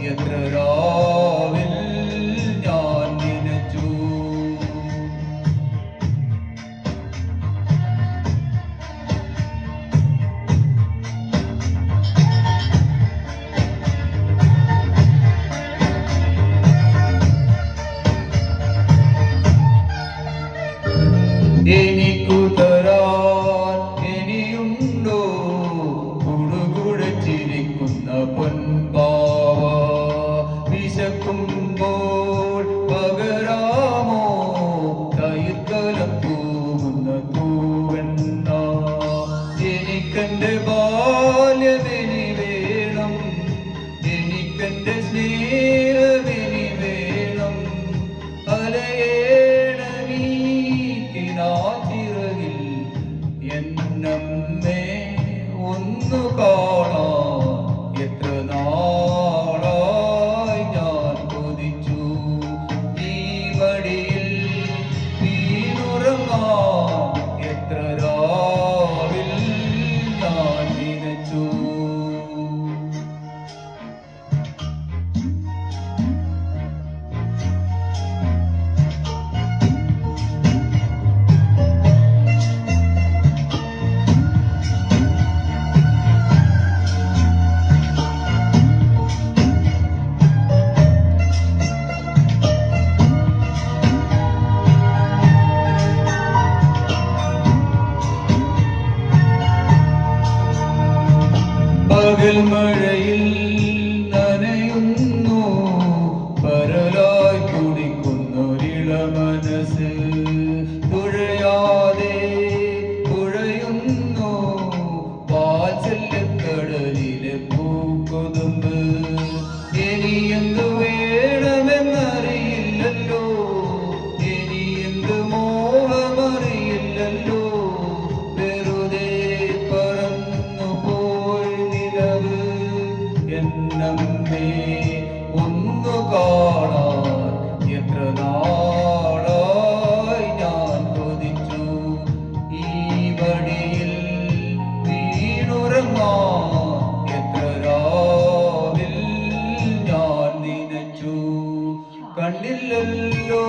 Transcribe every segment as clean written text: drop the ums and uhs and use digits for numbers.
എത്ര രാവിൽ ഞാൻ നനച്ചു. എനിക്കു തരാൻ ഇനിയുണ്ടോ കുടുകുടച്ചിരിക്കുന്ന പൊൻപാവ? വിശക്കുമ്പോൾ പകരാമോ തൈക്കലം തൂകുന്ന തൂവെണ്ണ? എനിക്കെന്റെ ബാല്യമിനി വേണം, എനിക്കെന്റെ സ്നേഹമിനി വേണം. ചിറകിൽ എന്നമ്മേ ഒന്നു കാണാൻ എത്ര നാളായി ഞാൻ കൊതിച്ചു. ഈ മടിയിൽ വീണുറങ്ങാൻ എത്ര രാവിൽ ഞാൻ നനച്ചു. പകൽ മഴയിൽ നനയുന്നു, പരലായി കുടിക്കുന്നൊരിള മനസ്സ്. തുഴയാതെ തുഴയുന്നു വാത്സല്യക്കടലിലെ പൂക്കൊതുമ്പ്. ഇനി എന്തു വേണമെന്നറിയില്ലല്ലോ, ഇനി എന്ത് മോഹമറിയില്ലല്ലോ. എന്നമ്മേ ഒന്നു കാണാൻ എത്ര നാളായി ഞാൻ കൊതിച്ചു. ഈ വഴിയിൽ വീണുറങ്ങാൻ എത്ര രാവിൽ ഞാൻ നനച്ചു. കണ്ടില്ലല്ലോ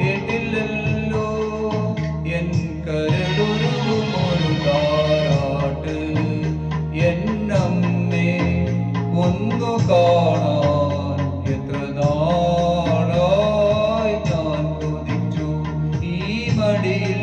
കേട്ടില്ലല്ലോ എൻ കരളുരുകുമൊരു താരാട്ട്. എന്നമ്മേ ഒന്നു കാണാൻ എത്ര നാളായി ഞാൻ കൊതിച്ചു. ഈ മടിയിൽ